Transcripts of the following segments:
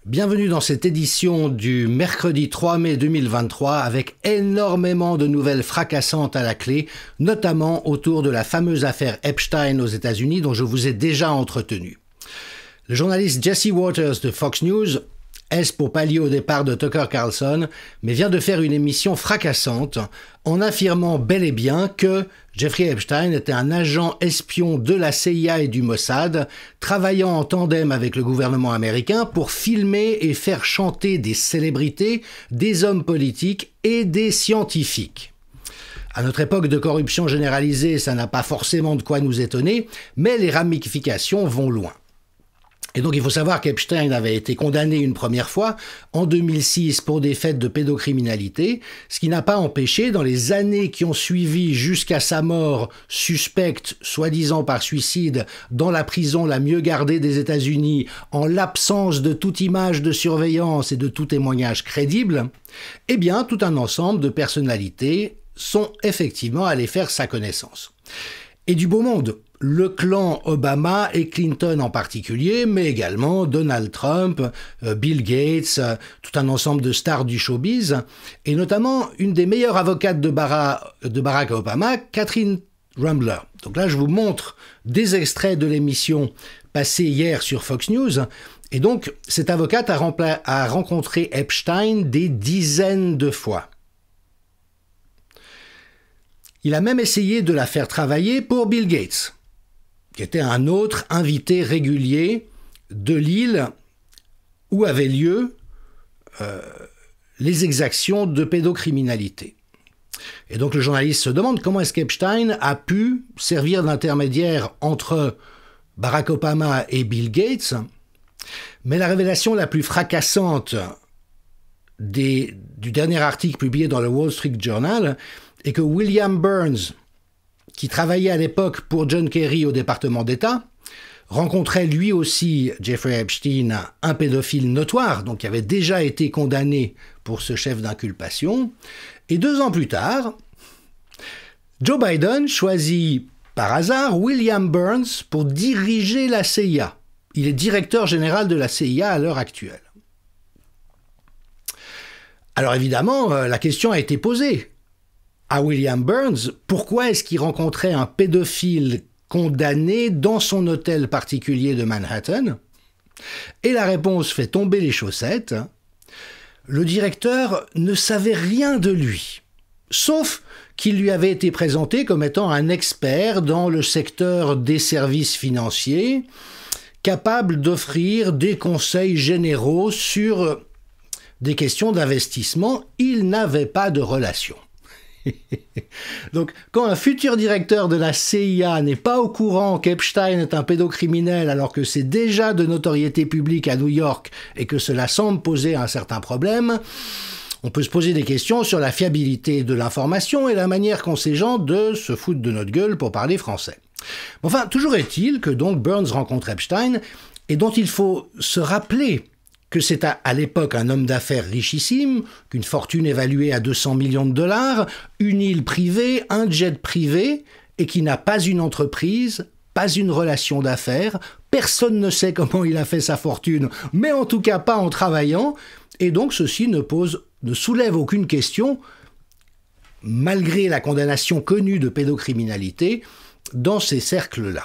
Bienvenue dans cette édition du mercredi 3 mai 2023 avec énormément de nouvelles fracassantes à la clé, notamment autour de la fameuse affaire Epstein aux États-Unis dont je vous ai déjà entretenu. Le journaliste Jesse Waters de Fox News, est-ce pour pallier au départ de Tucker Carlson, mais vient de faire une émission fracassante en affirmant bel et bien que Jeffrey Epstein était un agent espion de la CIA et du Mossad, travaillant en tandem avec le gouvernement américain pour filmer et faire chanter des célébrités, des hommes politiques et des scientifiques. À notre époque de corruption généralisée, ça n'a pas forcément de quoi nous étonner, mais les ramifications vont loin. Et donc il faut savoir qu'Epstein avait été condamné une première fois, en 2006, pour des faits de pédocriminalité, ce qui n'a pas empêché, dans les années qui ont suivi jusqu'à sa mort, suspecte, soi-disant par suicide, dans la prison la mieux gardée des États-Unis, en l'absence de toute image de surveillance et de tout témoignage crédible, eh bien tout un ensemble de personnalités sont effectivement allées faire sa connaissance. Et du beau monde. Le clan Obama et Clinton en particulier, mais également Donald Trump, Bill Gates, tout un ensemble de stars du showbiz, et notamment une des meilleures avocates de Barack Obama, Katherine Rumbler. Donc là, je vous montre des extraits de l'émission passée hier sur Fox News, et donc cette avocate a rencontré Epstein des dizaines de fois. Il a même essayé de la faire travailler pour Bill Gates, qui était un autre invité régulier de l'île où avaient lieu les exactions de pédocriminalité. Et donc le journaliste se demande comment est-ce qu'Epstein a pu servir d'intermédiaire entre Barack Obama et Bill Gates, mais la révélation la plus fracassante du dernier article publié dans le Wall Street Journal est que William Burns, qui travaillait à l'époque pour John Kerry au département d'État, rencontrait lui aussi Jeffrey Epstein, un pédophile notoire, donc qui avait déjà été condamné pour ce chef d'inculpation. Et 2 ans plus tard, Joe Biden choisit par hasard William Burns pour diriger la CIA. Il est directeur général de la CIA à l'heure actuelle. Alors évidemment, la question a été posée à William Burns, pourquoi est-ce qu'il rencontrait un pédophile condamné dans son hôtel particulier de Manhattan? Et la réponse fait tomber les chaussettes. Le directeur ne savait rien de lui, sauf qu'il lui avait été présenté comme étant un expert dans le secteur des services financiers, capable d'offrir des conseils généraux sur des questions d'investissement. Il n'avait pas de relation. Donc, quand un futur directeur de la CIA n'est pas au courant qu'Epstein est un pédocriminel alors que c'est déjà de notoriété publique à New York et que cela semble poser un certain problème, on peut se poser des questions sur la fiabilité de l'information et la manière qu'ont ces gens de se foutre de notre gueule pour parler français. Enfin, toujours est-il que donc Burns rencontre Epstein et dont il faut se rappeler que c'est à l'époque un homme d'affaires richissime, qu'une fortune évaluée à 200 millions de dollars, une île privée, un jet privé, et qui n'a pas une entreprise, pas une relation d'affaires, personne ne sait comment il a fait sa fortune, mais en tout cas pas en travaillant, et donc ceci ne soulève aucune question, malgré la condamnation connue de pédocriminalité, dans ces cercles-là.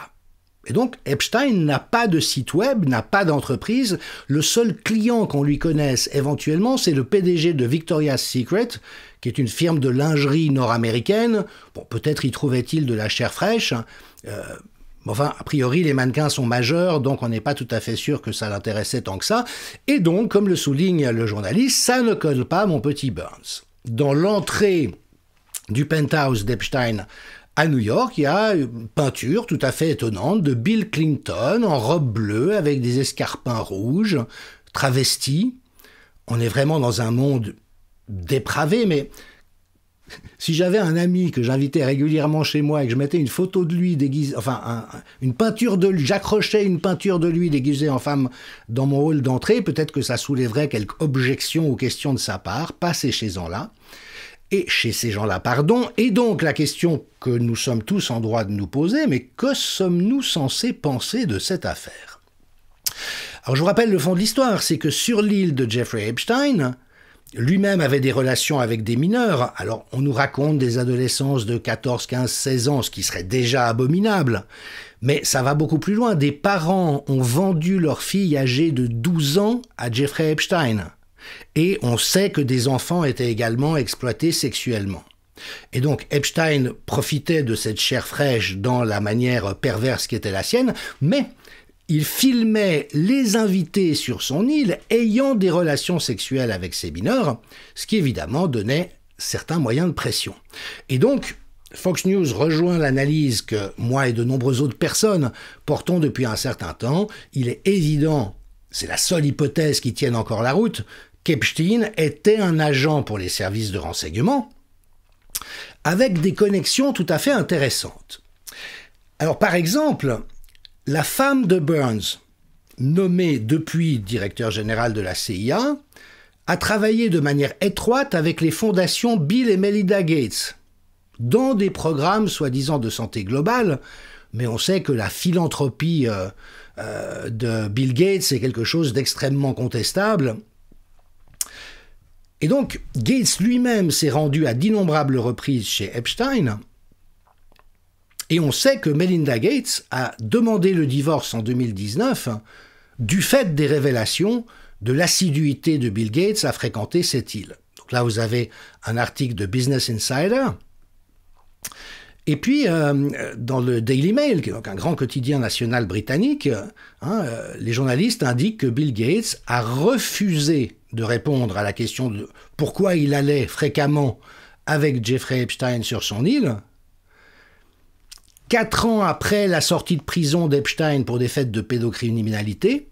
Et donc, Epstein n'a pas de site web, n'a pas d'entreprise. Le seul client qu'on lui connaisse éventuellement, c'est le PDG de Victoria's Secret, qui est une firme de lingerie nord-américaine. Bon, peut-être y trouvait-il de la chair fraîche. Enfin, a priori, les mannequins sont majeurs, donc on n'est pas tout à fait sûr que ça l'intéressait tant que ça. Et donc, comme le souligne le journaliste, ça ne colle pas, mon petit Burns. Dans l'entrée du penthouse d'Epstein à New York, il y a une peinture tout à fait étonnante de Bill Clinton en robe bleue avec des escarpins rouges, travesti. On est vraiment dans un monde dépravé, mais si j'avais un ami que j'invitais régulièrement chez moi et que je mettais une photo de lui déguisé, une peinture de lui, j'accrochais une peinture de lui déguisée en femme dans mon hall d'entrée, peut-être que ça soulèverait quelques objections ou questions de sa part, pas ces gens-là. et chez ces gens-là, pardon. Et donc la question que nous sommes tous en droit de nous poser, mais que sommes-nous censés penser de cette affaire? Alors je vous rappelle le fond de l'histoire, c'est que sur l'île de Jeffrey Epstein, lui-même avait des relations avec des mineurs. Alors on nous raconte des adolescences de 14, 15, 16 ans, ce qui serait déjà abominable. Mais ça va beaucoup plus loin. Des parents ont vendu leur fille âgée de 12 ans à Jeffrey Epstein. Et on sait que des enfants étaient également exploités sexuellement. Et donc Epstein profitait de cette chair fraîche dans la manière perverse qui était la sienne, mais il filmait les invités sur son île ayant des relations sexuelles avec ces mineurs, ce qui évidemment donnait certains moyens de pression. Et donc Fox News rejoint l'analyse que moi et de nombreuses autres personnes portons depuis un certain temps. Il est évident, c'est la seule hypothèse qui tienne encore la route, qu'Epstein était un agent pour les services de renseignement avec des connexions tout à fait intéressantes. Alors par exemple, la femme de Burns, nommée depuis directeur général de la CIA, a travaillé de manière étroite avec les fondations Bill et Melinda Gates dans des programmes soi-disant de santé globale, mais on sait que la philanthropie de Bill Gates est quelque chose d'extrêmement contestable. Et donc, Gates lui-même s'est rendu à d'innombrables reprises chez Epstein, et on sait que Melinda Gates a demandé le divorce en 2019 du fait des révélations de l'assiduité de Bill Gates à fréquenter cette île. Donc là, vous avez un article de Business Insider. Et puis, dans le Daily Mail, qui est donc un grand quotidien national britannique, les journalistes indiquent que Bill Gates a refusé de répondre à la question de pourquoi il allait fréquemment avec Jeffrey Epstein sur son île. 4 ans après la sortie de prison d'Epstein pour des faits de pédocriminalité,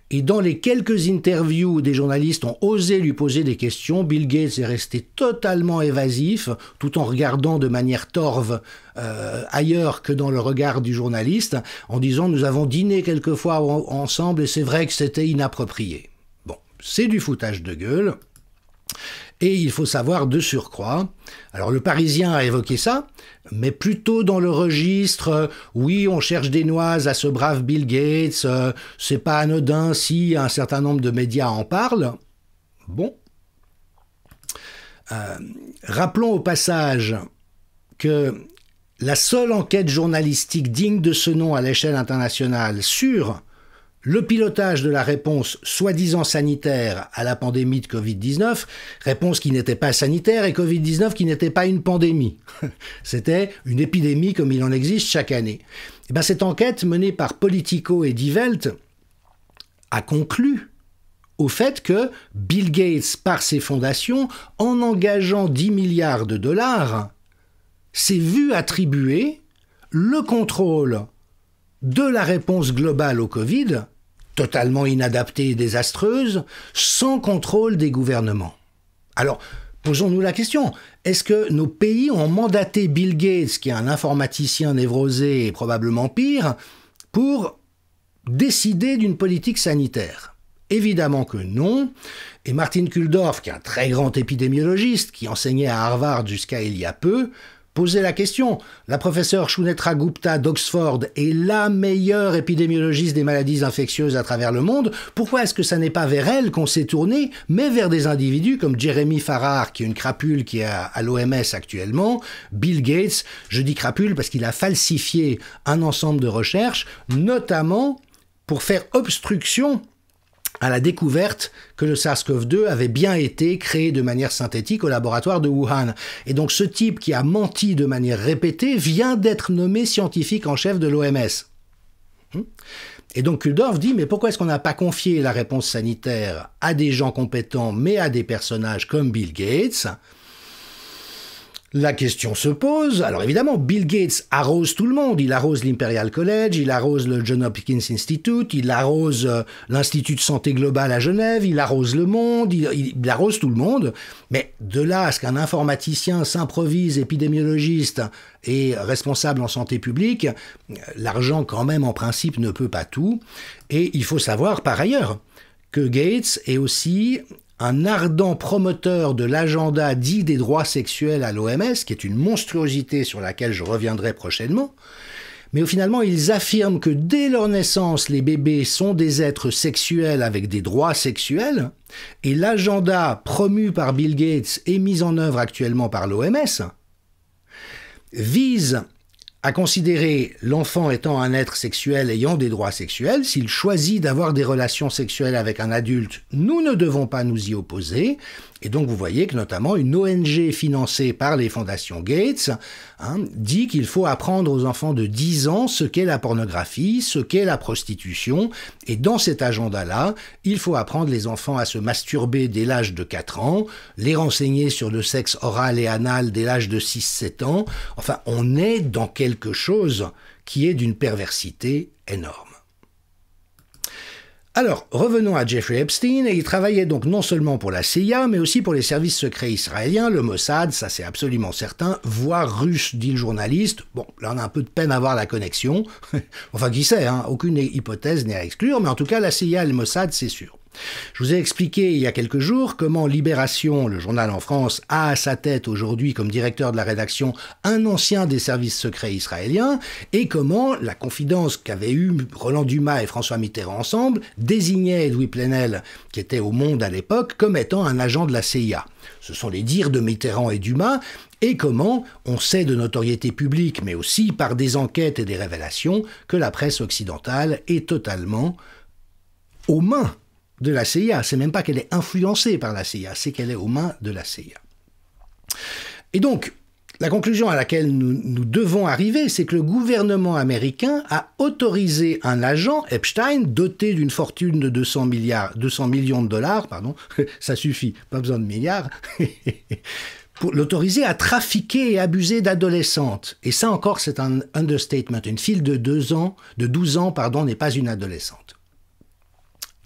et dans les quelques interviews où des journalistes ont osé lui poser des questions, Bill Gates est resté totalement évasif, tout en regardant de manière torve ailleurs que dans le regard du journaliste, en disant « nous avons dîné quelquefois ensemble et c'est vrai que c'était inapproprié ». Bon, c'est du foutage de gueule. Et il faut savoir de surcroît, alors le Parisien a évoqué ça, mais plutôt dans le registre, oui, on cherche des noises à ce brave Bill Gates, c'est pas anodin si un certain nombre de médias en parlent. Bon. Rappelons au passage que la seule enquête journalistique digne de ce nom à l'échelle internationale sur le pilotage de la réponse soi-disant sanitaire à la pandémie de Covid-19, réponse qui n'était pas sanitaire et Covid-19 qui n'était pas une pandémie. C'était une épidémie comme il en existe chaque année. Et bien cette enquête menée par Politico et Die Welt a conclu au fait que Bill Gates, par ses fondations, en engageant 10 milliards de dollars, s'est vu attribuer le contrôle de la réponse globale au Covid, totalement inadaptée et désastreuse, sans contrôle des gouvernements. Alors, posons-nous la question, est-ce que nos pays ont mandaté Bill Gates, qui est un informaticien névrosé et probablement pire, pour décider d'une politique sanitaire? Évidemment que non, et Martin Kulldorff, qui est un très grand épidémiologiste, qui enseignait à Harvard jusqu'à il y a peu, posait la question. La professeure Sunetra Gupta d'Oxford est la meilleure épidémiologiste des maladies infectieuses à travers le monde. Pourquoi est-ce que ça n'est pas vers elle qu'on s'est tourné, mais vers des individus comme Jeremy Farrar, qui est une crapule qui est à l'OMS actuellement, Bill Gates, je dis crapule parce qu'il a falsifié un ensemble de recherches, notamment pour faire obstruction à la découverte que le SARS-CoV-2 avait bien été créé de manière synthétique au laboratoire de Wuhan. Et donc ce type qui a menti de manière répétée vient d'être nommé scientifique en chef de l'OMS. Et donc Kulldorff dit, mais pourquoi est-ce qu'on n'a pas confié la réponse sanitaire à des gens compétents, mais à des personnages comme Bill Gates ? La question se pose. Alors évidemment, Bill Gates arrose tout le monde. Il arrose l'Imperial College, il arrose le Johns Hopkins Institute, il arrose l'Institut de santé globale à Genève, il arrose le monde, il arrose tout le monde. Mais de là à ce qu'un informaticien s'improvise épidémiologiste et responsable en santé publique, l'argent quand même en principe ne peut pas tout. Et il faut savoir par ailleurs que Gates est aussi un ardent promoteur de l'agenda dit des droits sexuels à l'OMS, qui est une monstruosité sur laquelle je reviendrai prochainement. Mais finalement, ils affirment que dès leur naissance, les bébés sont des êtres sexuels avec des droits sexuels, et l'agenda promu par Bill Gates et mis en œuvre actuellement par l'OMS vise à considérer l'enfant étant un être sexuel ayant des droits sexuels. S'il choisit d'avoir des relations sexuelles avec un adulte, nous ne devons pas nous y opposer. Et donc vous voyez que notamment une ONG financée par les fondations Gates dit qu'il faut apprendre aux enfants de 10 ans ce qu'est la pornographie, ce qu'est la prostitution. Et dans cet agenda-là, il faut apprendre les enfants à se masturber dès l'âge de 4 ans, les renseigner sur le sexe oral et anal dès l'âge de 6-7 ans. Enfin, on est dans quelque chose qui est d'une perversité énorme. Alors, revenons à Jeffrey Epstein, et il travaillait donc non seulement pour la CIA, mais aussi pour les services secrets israéliens, le Mossad, ça c'est absolument certain, voire russe, dit le journaliste. Bon, là on a un peu de peine à voir la connexion. Enfin, qui sait, aucune hypothèse n'est à exclure, mais en tout cas la CIA et le Mossad, c'est sûr. Je vous ai expliqué il y a quelques jours comment Libération, le journal en France, a à sa tête aujourd'hui comme directeur de la rédaction un ancien des services secrets israéliens, et comment la confidence qu'avaient eue Roland Dumas et François Mitterrand ensemble désignait Edoui Plenel, qui était au Monde à l'époque, comme étant un agent de la CIA. Ce sont les dires de Mitterrand et Dumas, et comment on sait de notoriété publique, mais aussi par des enquêtes et des révélations, que la presse occidentale est totalement aux mains de la CIA. C'est même pas qu'elle est influencée par la CIA, c'est qu'elle est aux mains de la CIA. Et donc, la conclusion à laquelle nous devons arriver, c'est que le gouvernement américain a autorisé un agent, Epstein, doté d'une fortune de 200 millions de dollars, ça suffit, pas besoin de milliards, pour l'autoriser à trafiquer et abuser d'adolescentes. Et ça encore, c'est un understatement. Une fille de 12 ans, n'est pas une adolescente.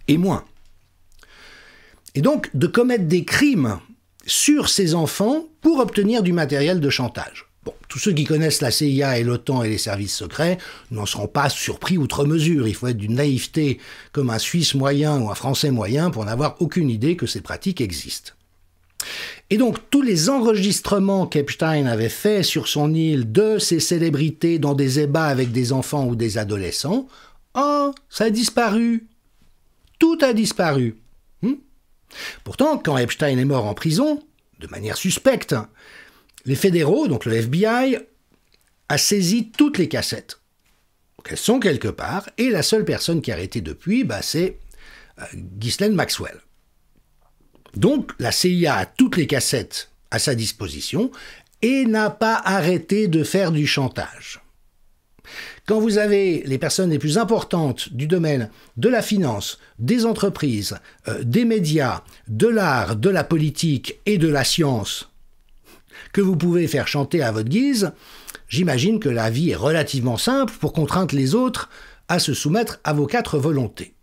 Et moins. Et donc, de commettre des crimes sur ces enfants pour obtenir du matériel de chantage. Bon, tous ceux qui connaissent la CIA et l'OTAN et les services secrets n'en seront pas surpris outre mesure. Il faut être d'une naïveté comme un Suisse moyen ou un Français moyen pour n'avoir aucune idée que ces pratiques existent. Et donc, tous les enregistrements qu'Epstein avait faits sur son île de ces célébrités dans des ébats avec des enfants ou des adolescents, ça a disparu. Tout a disparu. Pourtant, quand Epstein est mort en prison, de manière suspecte, les fédéraux, donc le FBI, a saisi toutes les cassettes. Donc elles sont quelque part, et la seule personne qui a arrêté depuis, c'est Ghislaine Maxwell. Donc la CIA a toutes les cassettes à sa disposition et n'a pas arrêté de faire du chantage. Quand vous avez les personnes les plus importantes du domaine de la finance, des entreprises, des médias, de l'art, de la politique et de la science que vous pouvez faire chanter à votre guise, j'imagine que la vie est relativement simple pour contraindre les autres à se soumettre à vos 4 volontés.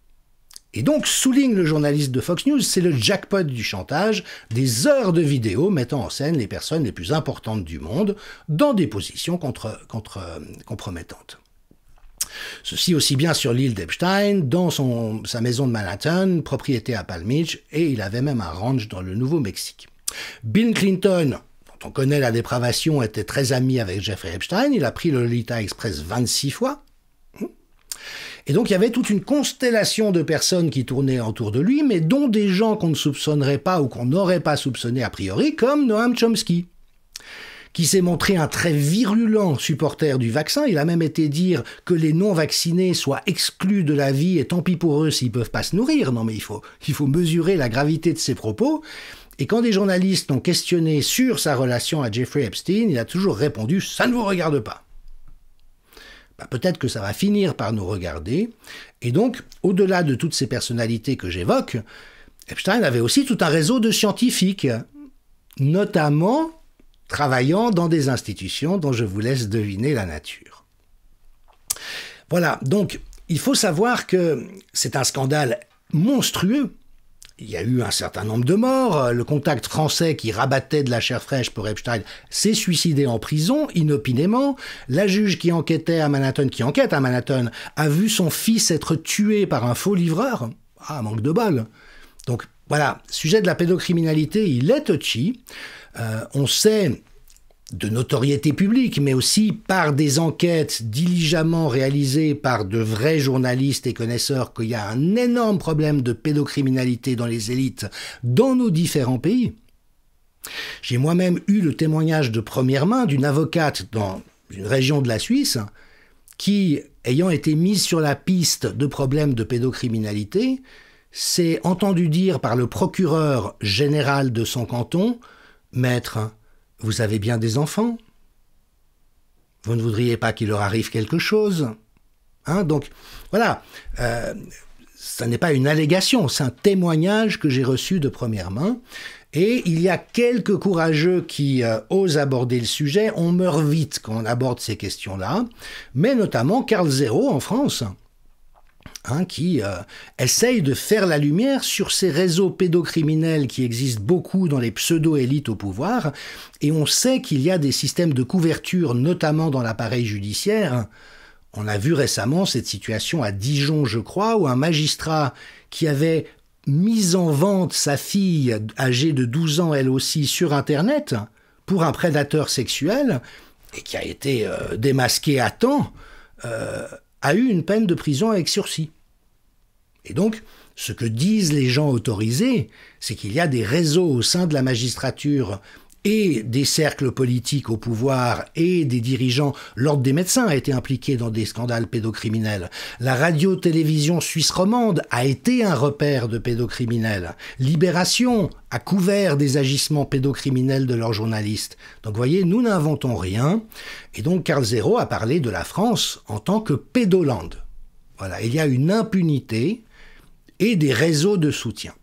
Et donc, souligne le journaliste de Fox News, c'est le jackpot du chantage, des heures de vidéos mettant en scène les personnes les plus importantes du monde dans des positions compromettantes. Ceci aussi bien sur l'île d'Epstein, dans sa maison de Manhattan, propriété à Palm Beach, et il avait même un ranch dans le Nouveau-Mexique. Bill Clinton, dont on connaît la dépravation, était très ami avec Jeffrey Epstein, il a pris le Lolita Express 26 fois. Et donc il y avait toute une constellation de personnes qui tournaient autour de lui, mais dont des gens qu'on ne soupçonnerait pas ou qu'on n'aurait pas soupçonné a priori, comme Noam Chomsky, qui s'est montré un très virulent supporter du vaccin. Il a même été dire que les non-vaccinés soient exclus de la vie, et tant pis pour eux s'ils ne peuvent pas se nourrir. Non mais il faut mesurer la gravité de ses propos. Et quand des journalistes l'ont questionné sur sa relation à Jeffrey Epstein, il a toujours répondu « ça ne vous regarde pas ». Peut-être que ça va finir par nous regarder. Et donc, au-delà de toutes ces personnalités que j'évoque, Epstein avait aussi tout un réseau de scientifiques, notamment travaillant dans des institutions dont je vous laisse deviner la nature. Voilà, donc il faut savoir que c'est un scandale monstrueux. Il y a eu un certain nombre de morts. Le contact français qui rabattait de la chair fraîche pour Epstein s'est suicidé en prison, inopinément. La juge qui enquête à Manhattan, a vu son fils être tué par un faux livreur. Manque de bol. Donc, voilà, sujet de la pédocriminalité, il est touchy. On sait de notoriété publique, mais aussi par des enquêtes diligemment réalisées par de vrais journalistes et connaisseurs qu'il y a un énorme problème de pédocriminalité dans les élites dans nos différents pays. J'ai moi-même eu le témoignage de première main d'une avocate dans une région de la Suisse qui, ayant été mise sur la piste de problèmes de pédocriminalité, s'est entendu dire par le procureur général de son canton « Maître, vous avez bien des enfants? Vous ne voudriez pas qu'il leur arrive quelque chose ?» Donc, voilà, ça n'est pas une allégation, c'est un témoignage que j'ai reçu de première main. Et il y a quelques courageux qui osent aborder le sujet. On meurt vite quand on aborde ces questions-là, mais notamment Karl Zero en France, qui essaye de faire la lumière sur ces réseaux pédocriminels qui existent beaucoup dans les pseudo-élites au pouvoir, et on sait qu'il y a des systèmes de couverture, notamment dans l'appareil judiciaire. On a vu récemment cette situation à Dijon, je crois, où un magistrat qui avait mis en vente sa fille, âgée de 12 ans elle aussi, sur Internet, pour un prédateur sexuel, et qui a été démasqué à temps, a eu une peine de prison avec sursis. Et donc, ce que disent les gens autorisés, c'est qu'il y a des réseaux au sein de la magistrature et des cercles politiques au pouvoir et des dirigeants. L'Ordre des médecins a été impliqué dans des scandales pédocriminels. La radio-télévision suisse romande a été un repère de pédocriminels. Libération a couvert des agissements pédocriminels de leurs journalistes. Donc vous voyez, nous n'inventons rien. Et donc Karl Zero a parlé de la France en tant que pédoland. Voilà, il y a une impunité et des réseaux de soutien.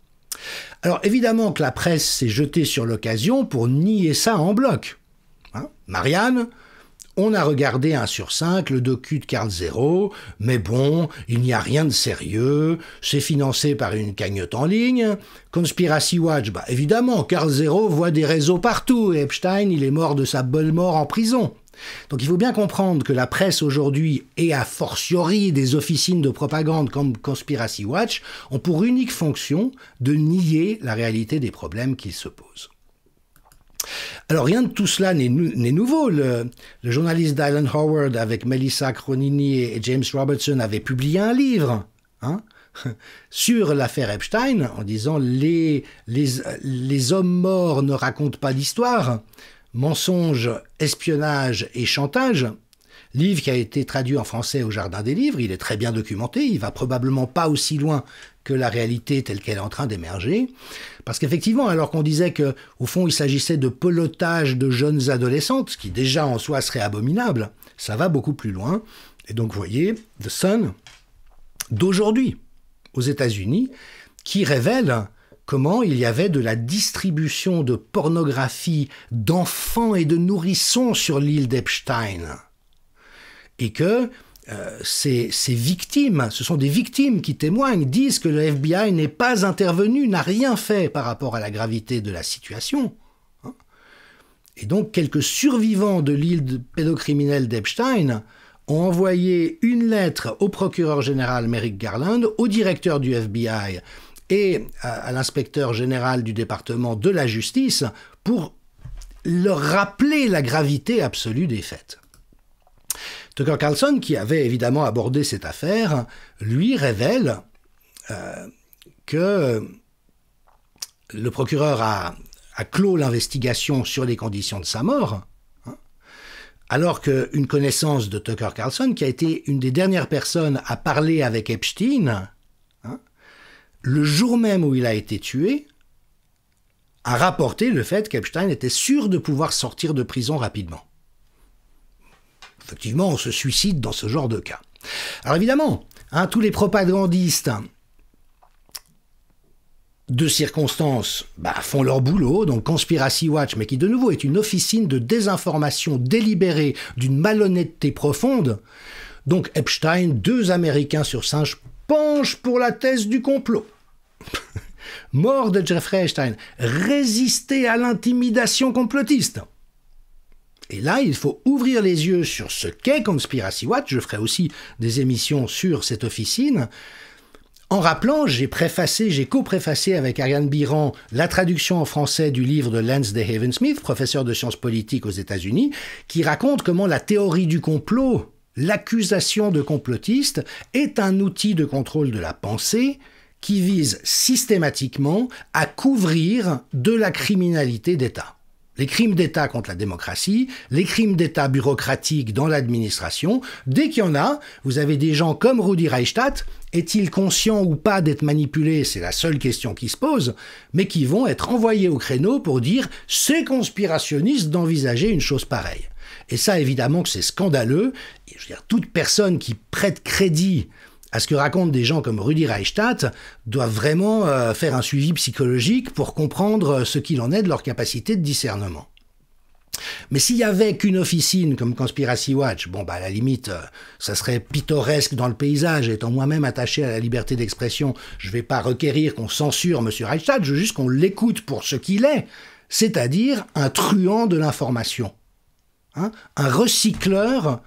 Alors évidemment que la presse s'est jetée sur l'occasion pour nier ça en bloc. Marianne, on a regardé 1 sur 5, le docu de Karl Zero, mais bon, il n'y a rien de sérieux, c'est financé par une cagnotte en ligne. Conspiracy Watch, évidemment, Karl Zero voit des réseaux partout, et Epstein, il est mort de sa belle mort en prison. Donc il faut bien comprendre que la presse aujourd'hui, et a fortiori des officines de propagande comme Conspiracy Watch, ont pour unique fonction de nier la réalité des problèmes qu'ils se posent. Alors rien de tout cela n'est nouveau. Le journaliste Dylan Howard avec Melissa Cronini et James Robertson avait publié un livre sur l'affaire Epstein en disant les hommes morts ne racontent pas d'histoire. Mensonges, espionnage et chantage, livre qui a été traduit en français au Jardin des Livres, il est très bien documenté, il va probablement pas aussi loin que la réalité telle qu'elle est en train d'émerger, parce qu'effectivement, alors qu'on disait que au fond il s'agissait de pelotage de jeunes adolescentes, ce qui déjà en soi serait abominable, ça va beaucoup plus loin, et donc vous voyez, The Sun, d'aujourd'hui, aux États-Unis, qui révèle comment il y avait de la distribution de pornographie d'enfants et de nourrissons sur l'île d'Epstein. Et que ces victimes, ce sont des victimes qui témoignent, disent que le FBI n'est pas intervenu, n'a rien fait par rapport à la gravité de la situation. Et donc, quelques survivants de l'île pédocriminelle d'Epstein ont envoyé une lettre au procureur général Merrick Garland, au directeur du FBI, et à l'inspecteur général du département de la justice pour leur rappeler la gravité absolue des faits. Tucker Carlson, qui avait évidemment abordé cette affaire, lui révèle que le procureur a clos l'investigation sur les conditions de sa mort, alors qu'une connaissance de Tucker Carlson, qui a été une des dernières personnes à parler avec Epstein, le jour même où il a été tué, a rapporté le fait qu'Epstein était sûr de pouvoir sortir de prison rapidement. Effectivement, on se suicide dans ce genre de cas. Alors évidemment, tous les propagandistes de circonstances font leur boulot, donc Conspiracy Watch, mais qui de nouveau est une officine de désinformation délibérée d'une malhonnêteté profonde. Donc Epstein, 2 Américains sur 5 penchent pour la thèse du complot. Mort de Jeffrey Epstein, résister à l'intimidation complotiste. Et là, il faut ouvrir les yeux sur ce qu'est Conspiracy Watch. Je ferai aussi des émissions sur cette officine. En rappelant, j'ai co-préfacé avec Ariane Biran la traduction en français du livre de Lance DeHaven Smith, professeur de sciences politiques aux États-Unis, qui raconte comment la théorie du complot, l'accusation de complotiste, est un outil de contrôle de la pensée qui vise systématiquement à couvrir de la criminalité d'État. Les crimes d'État contre la démocratie, les crimes d'État bureaucratiques dans l'administration, dès qu'il y en a, vous avez des gens comme Rudi Reichstadt, est-il conscient ou pas d'être manipulé, c'est la seule question qui se pose, mais qui vont être envoyés au créneau pour dire « c'est conspirationniste d'envisager une chose pareille ». Et ça, évidemment que c'est scandaleux, et je veux dire, toute personne qui prête crédit à ce que racontent des gens comme Rudi Reichstadt doivent vraiment faire un suivi psychologique pour comprendre ce qu'il en est de leur capacité de discernement. Mais s'il y avait qu'une officine comme Conspiracy Watch, bon, bah, à la limite, ça serait pittoresque dans le paysage. Étant moi-même attaché à la liberté d'expression, je vais pas requérir qu'on censure M. Reichstadt, je veux juste qu'on l'écoute pour ce qu'il est, c'est-à-dire un truand de l'information. Hein, un recycleur,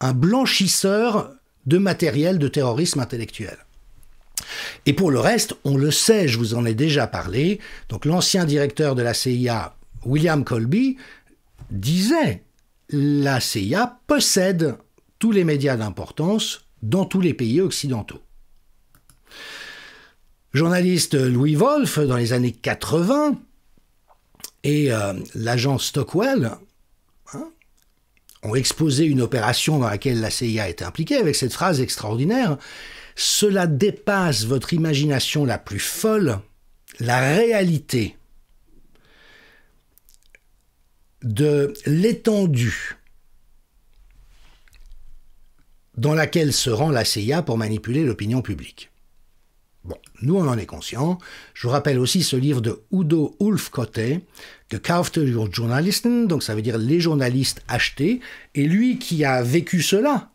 un blanchisseur de matériel de terrorisme intellectuel. Et pour le reste, on le sait, je vous en ai déjà parlé, donc l'ancien directeur de la CIA, William Colby, disait « La CIA possède tous les médias d'importance dans tous les pays occidentaux ». Journaliste Louis Wolff, dans les années 80, et l'agent Stockwell ont exposé une opération dans laquelle la CIA était impliquée avec cette phrase extraordinaire « Cela dépasse votre imagination la plus folle, la réalité de l'étendue dans laquelle se rend la CIA pour manipuler l'opinion publique. » Bon, nous on en est conscients. Je vous rappelle aussi ce livre de Udo Ulfkotte, Gekaufte Journalisten, donc ça veut dire les journalistes achetés, et lui qui a vécu cela,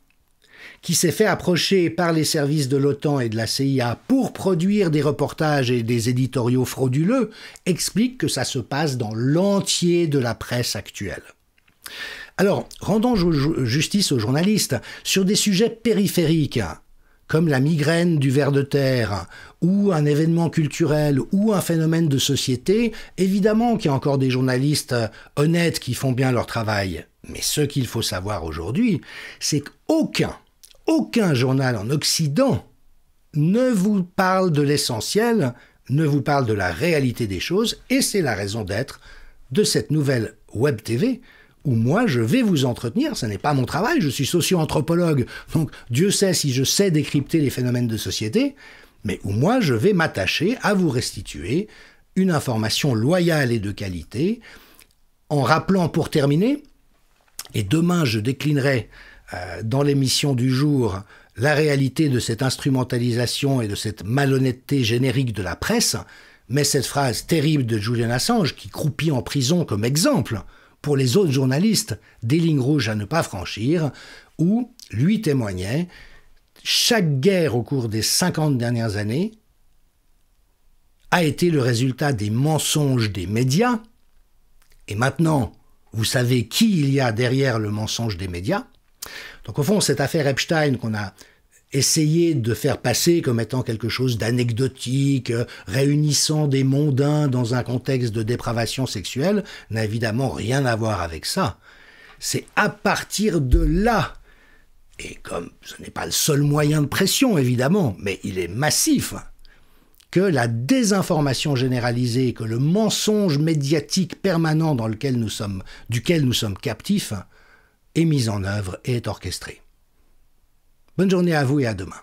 qui s'est fait approcher par les services de l'OTAN et de la CIA pour produire des reportages et des éditoriaux frauduleux, explique que ça se passe dans l'entier de la presse actuelle. Alors, rendons justice aux journalistes sur des sujets périphériques, comme la migraine du ver de terre, ou un événement culturel, ou un phénomène de société, évidemment qu'il y a encore des journalistes honnêtes qui font bien leur travail. Mais ce qu'il faut savoir aujourd'hui, c'est qu'aucun journal en Occident ne vous parle de l'essentiel, ne vous parle de la réalité des choses, et c'est la raison d'être de cette nouvelle Web TV, où moi je vais vous entretenir, ce n'est pas mon travail, je suis socio-anthropologue, donc Dieu sait si je sais décrypter les phénomènes de société, mais où moi je vais m'attacher à vous restituer une information loyale et de qualité, en rappelant pour terminer, et demain je déclinerai dans l'émission du jour la réalité de cette instrumentalisation et de cette malhonnêteté générique de la presse, mais cette phrase terrible de Julian Assange qui croupit en prison comme exemple pour les autres journalistes des lignes rouges à ne pas franchir, où lui témoignait « Chaque guerre au cours des 50 dernières années a été le résultat des mensonges des médias, et maintenant, vous savez qui il y a derrière le mensonge des médias. » Donc au fond, cette affaire Epstein qu'on a essayé de faire passer comme étant quelque chose d'anecdotique, réunissant des mondains dans un contexte de dépravation sexuelle, n'a évidemment rien à voir avec ça. C'est à partir de là, et comme ce n'est pas le seul moyen de pression évidemment, mais il est massif, que la désinformation généralisée, que le mensonge médiatique permanent duquel nous sommes captifs, est mis en œuvre et est orchestré. Bonne journée à vous et à demain.